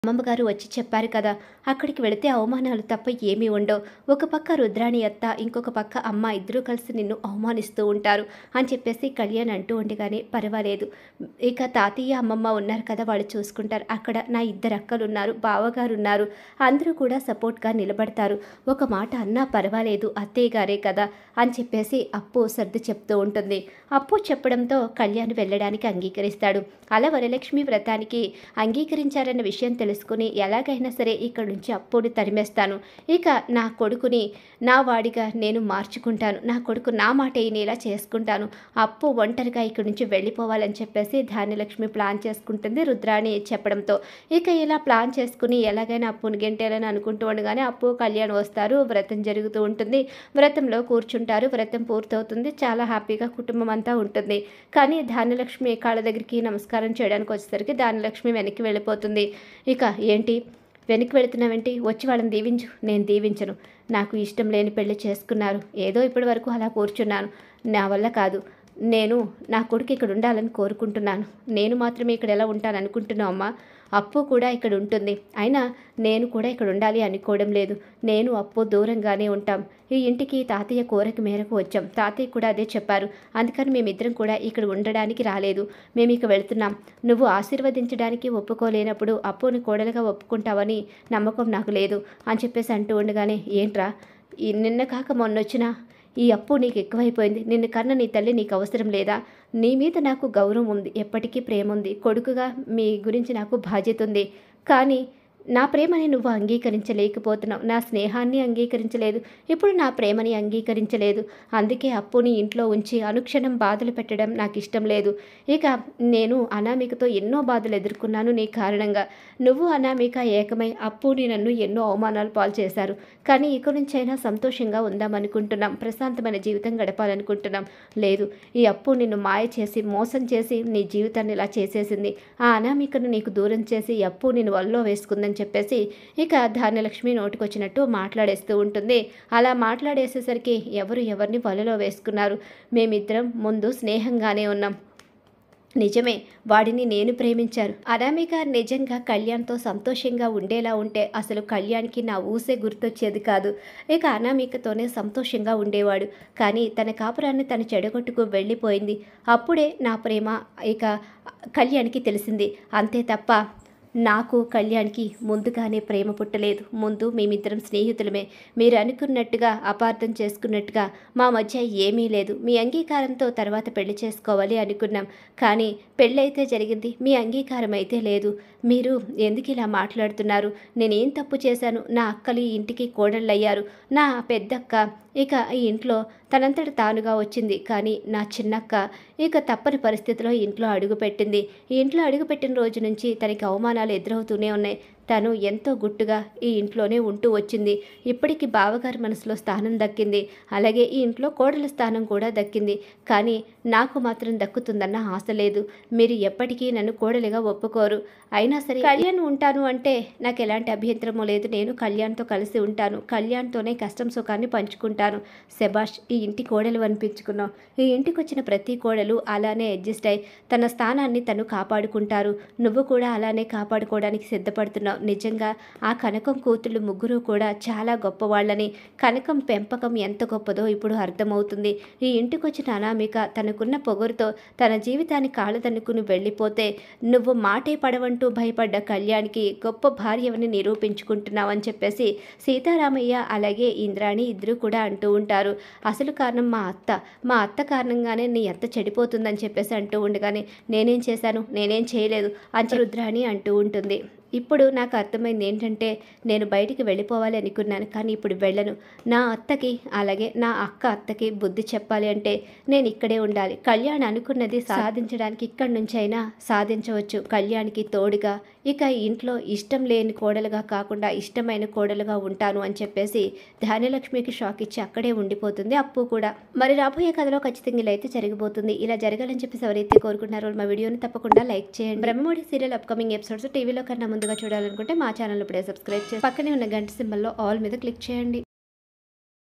అమ్మమ్మగారు వచ్చి చెప్పారు కదా, అక్కడికి వెళితే అవమానాలు తప్ప ఏమీ ఉండవు. ఒక పక్క రుద్రాణి అత్త, ఇంకొక పక్క అమ్మ ఇద్దరూ కలిసి నిన్ను అవమానిస్తూ ఉంటారు అని చెప్పేసి కళ్యాణ్ అంటూ ఉండగానే, పర్వాలేదు, ఇక తాతయ్య అమ్మమ్మ ఉన్నారు కదా, వాళ్ళు చూసుకుంటారు. అక్కడ నా ఇద్దరు అక్కలు ఉన్నారు, బావగారు ఉన్నారు, అందరూ కూడా సపోర్ట్గా నిలబడతారు. ఒక మాట అన్నా పర్వాలేదు, అత్తయ్య గారే కదా అని చెప్పేసి అప్పు సర్ది చెప్తూ ఉంటుంది. అప్పు చెప్పడంతో కళ్యాణ్ వెళ్ళడానికి అంగీకరిస్తాడు. అలా వరలక్ష్మి వ్రతానికి అంగీకరించారన్న విషయం తెలుసుకుని, ఎలాగైనా సరే ఇక్కడ నుంచి అప్పుని తరిమేస్తాను, ఇక నా కొడుకుని నా వాడిగా నేను మార్చుకుంటాను, నా కొడుకు నా మాట ఇలా చేసుకుంటాను, అప్పు ఒంటరిగా ఇక్కడి నుంచి వెళ్ళిపోవాలని చెప్పేసి ధాన్యలక్ష్మి ప్లాన్ చేసుకుంటుంది రుద్రాణి చెప్పడంతో. ఇక ఇలా ప్లాన్ చేసుకుని ఎలాగైనా అప్పుని గెంటేయాలని అనుకుంటూ ఉండగానే అప్పు కళ్యాణ్ వస్తారు. వ్రతం జరుగుతూ ఉంటుంది. వ్రతంలో కూర్చుంటారు. వ్రతం పూర్తవుతుంది. చాలా హ్యాపీగా కుటుంబం అంతా ఉంటుంది. కానీ ధాన్యలక్ష్మి కాళ్ళ దగ్గరికి నమస్కారం చేయడానికి వచ్చేసరికి ధాన్యలక్ష్మి వెనక్కి వెళ్ళిపోతుంది. ఇక ఏంటి వెనక్కి వెళుతున్నావేంటి, వచ్చి వాళ్ళని దీవించు. నేను దీవించను, నాకు ఇష్టం లేని పెళ్లి చేసుకున్నారు, ఏదో ఇప్పటి వరకు అలా కూర్చున్నాను, నా వల్ల కాదు, నేను నా కొడుకు ఇక్కడ ఉండాలని కోరుకుంటున్నాను, నేను మాత్రమే ఇక్కడ ఎలా ఉంటాను అనుకుంటున్నావు అమ్మా, అప్పు కూడా ఇక్కడ ఉంటుంది, అయినా నేను కూడా ఇక్కడ ఉండాలి అనుకోవడం లేదు, నేను అప్పు దూరంగానే ఉంటాం, ఈ ఇంటికి తాతయ్య కోరిక మేరకు వచ్చాం, తాతయ్య కూడా అదే చెప్పారు, అందుకని మేమిద్దరం కూడా ఇక్కడ ఉండడానికి రాలేదు, మేము ఇక వెళ్తున్నాం, నువ్వు ఆశీర్వదించడానికి ఒప్పుకోలేనప్పుడు అప్పుని కోడలుగా ఒప్పుకుంటావని నమ్మకం నాకు లేదు అని చెప్పేసి అంటూ ఉండగానే, ఏంట్రా నిన్న కాక మొన్నొచ్చినా ఈ అప్పు నీకు ఎక్కువైపోయింది, నిన్ను కన్న నీ తల్లి నీకు అవసరం లేదా, నీ మీద నాకు గౌరవం ఉంది, ఎప్పటికీ ప్రేమ ఉంది, కొడుకుగా మీ గురించి నాకు బాధ్యత ఉంది, కానీ నా ప్రేమని నువ్వు అంగీకరించలేకపోతున్నావు, నా స్నేహాన్ని అంగీకరించలేదు, ఇప్పుడు నా ప్రేమని అంగీకరించలేదు, అందుకే అప్పుని ఇంట్లో ఉంచి అనుక్షణం బాధలు పెట్టడం నాకు ఇష్టం లేదు, ఇక నేను అనామికతో ఎన్నో బాధలు ఎదుర్కొన్నాను నీ కారణంగా, నువ్వు అనామిక ఏకమై అప్పుని నన్ను ఎన్నో అవమానాలు పాలు చేశారు, కానీ ఇక నుంచైనా సంతోషంగా ఉందామనుకుంటున్నాం, ప్రశాంతమైన జీవితం గడపాలనుకుంటున్నాం, లేదు ఈ అప్పు నిన్ను మాయ చేసి మోసం చేసి నీ జీవితాన్ని ఇలా చేసేసింది, ఆ అనామికను నీకు దూరం చేసి ఈ అప్పు నిన్ను వల్లో వేసుకుందని చెప్పేసి ఇక ధాన్యలక్ష్మి నోటికొచ్చినట్టు మాట్లాడేస్తూ ఉంటుంది. అలా మాట్లాడేసేసరికి ఎవరిని వలలో వేసుకున్నారు, మేమిద్దరం ముందు స్నేహంగానే ఉన్నాం, నిజమే వాడిని నేను ప్రేమించాను, అనామిక నిజంగా కళ్యాణ్తో సంతోషంగా ఉండేలా ఉంటే అసలు కళ్యాణ్కి నా ఊసే గుర్తొచ్చేది కాదు, ఇక అనామికతోనే సంతోషంగా ఉండేవాడు, కానీ తన కాపురాన్ని తను చెడగొట్టుకు వెళ్ళిపోయింది, అప్పుడే నా ప్రేమ ఇక కళ్యాణ్కి తెలిసింది, అంతే తప్ప నాకు కళ్యాణ్కి ముందుగానే ప్రేమ పుట్టలేదు, ముందు మేమిద్దరం స్నేహితులమే, మీరు అనుకున్నట్టుగా అపార్థం చేసుకున్నట్టుగా మా మధ్య ఏమీ లేదు, మీ అంగీకారంతో తర్వాత పెళ్లి చేసుకోవాలి అనుకున్నాం, కానీ పెళ్ళైతే జరిగింది, మీ అంగీకారం అయితే లేదు, మీరు ఎందుకు ఇలా మాట్లాడుతున్నారు, నేనేం తప్పు చేశాను, నా అక్కలు ఈ ఇంటికి కోడళ్ళయ్యారు, నా పెద్దక్క ఇక ఈ ఇంట్లో తనంతట తానుగా వచ్చింది, కానీ నా చిన్నక్క ఇక తప్పని పరిస్థితిలో ఇంట్లో అడుగుపెట్టింది, ఈ ఇంట్లో అడుగుపెట్టిన రోజు నుంచి తనకి అవమానాలు ఎదురవుతూనే ఉన్నాయి, తను ఎంతో గుట్టుగా ఈ ఇంట్లోనే ఉంటూ వచ్చింది, ఇప్పటికీ బావగారి మనసులో స్థానం దక్కింది, అలాగే ఈ ఇంట్లో కోడల స్థానం కూడా దక్కింది, కానీ నాకు మాత్రం దక్కుతుందన్న ఆశ లేదు, మీరు ఎప్పటికీ నన్ను కోడలిగా ఒప్పుకోరు, అయినా సరే కళ్యాణ్ ఉంటాను అంటే నాకు ఎలాంటి అభ్యంతరమూ లేదు, నేను కళ్యాణ్తో కలిసి ఉంటాను, కళ్యాణ్తోనే కష్టం సుఖాన్ని పంచుకుంటాను, శభాష్ ఈ ఇంటి కోడలు అనిపించుకున్నావు, ఈ ఇంటికి వచ్చిన ప్రతి కోడలు అలానే అడ్జస్ట్ అయి తన స్థానాన్ని తను కాపాడుకుంటారు, నువ్వు కూడా అలానే కాపాడుకోవడానికి సిద్ధపడుతున్నావు, నిజంగా ఆ కనకం కూతుళ్ళు ముగ్గురు కూడా చాలా గొప్పవాళ్ళని, కనకం పెంపకం ఎంత గొప్పదో ఇప్పుడు అర్థమవుతుంది, ఈ ఇంటికి వచ్చిన అనామిక తనకున్న పొగరుతో తన జీవితాన్ని కాళ్ళదన్నుకుని వెళ్ళిపోతే నువ్వు మాటే పడవంటూ భయపడ్డ కళ్యాణ్కి గొప్ప భార్యవని నిరూపించుకుంటున్నావని చెప్పేసి సీతారామయ్య అలాగే ఇంద్రాణి ఇద్దరు కూడా అంటూ ఉంటారు, అసలు కారణం మా అత్త కారణంగానే నీ అత్త చెడిపోతుందని చెప్పేసి అంటూ ఉండగానే, నేనేం చేశాను, నేనేం చేయలేదు అని రుద్రాణి అంటూ ఉంటుంది. ఇప్పుడు నాకు అర్థమైంది ఏంటంటే, నేను బయటికి వెళ్ళిపోవాలి అనుకున్నాను, కానీ ఇప్పుడు వెళ్ళను, నా అత్తకి అలాగే నా అక్క అత్తకి బుద్ధి చెప్పాలి అంటే నేను ఇక్కడే ఉండాలి, కళ్యాణ్ అనుకున్నది సాధించడానికి ఇక్కడి నుంచైనా సాధించవచ్చు, కళ్యాణ్కి తోడుగా ఇక ఇంట్లో ఇష్టం లేని కోడలుగా కాకుండా ఇష్టమైన కోడలుగా ఉంటాను అని చెప్పేసి ధాన్యలక్ష్మికి షాక్ ఇచ్చి అక్కడే ఉండిపోతుంది అప్పు కూడా. మరి రాబోయే కథలో ఖచ్చితంగా ఇలా అయితే జరిగిపోతుంది, ఇలా జరగాలని చెప్పేసి ఎవరైతే కోరుకుంటున్నారో మా వీడియోని తప్పకుండా లైక్ చేయండి. బ్రహ్మముడి సీరియల్ అప్కమింగ్ ఎపిసోడ్స్ టీవీలో కన్నా ముందుగా చూడాలనుకుంటే మా ఛానల్ ఇప్పుడే సబ్స్క్రైబ్ చేసి పక్కనే ఉన్న గంట సింబల్లో ఆల్ మీద క్లిక్ చేయండి.